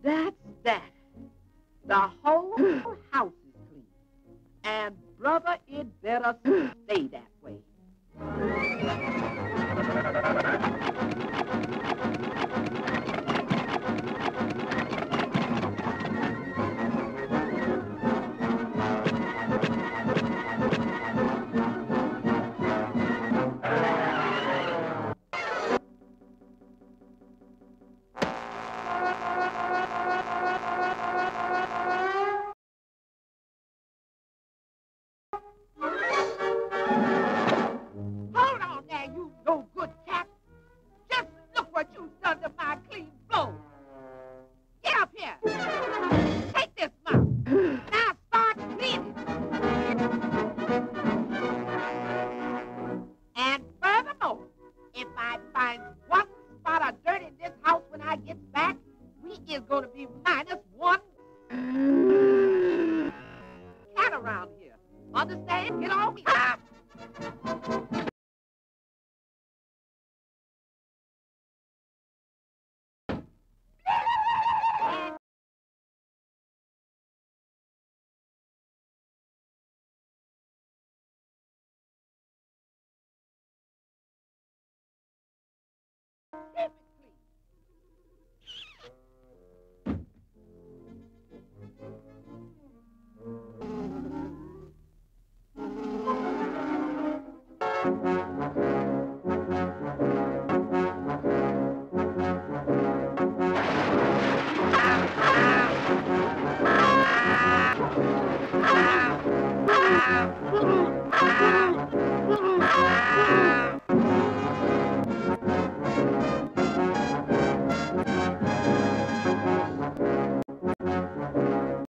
That's that. The whole house is clean. And, brother, it better stay that way. Hold on there, you no good cat. Just look what you've done to my clean floor. Get up here. Take this mop. Now start cleaning. And furthermore, if I find one spot of dirt in this house when I get back, we is going to be -1 cat around here. Understand? Get on me.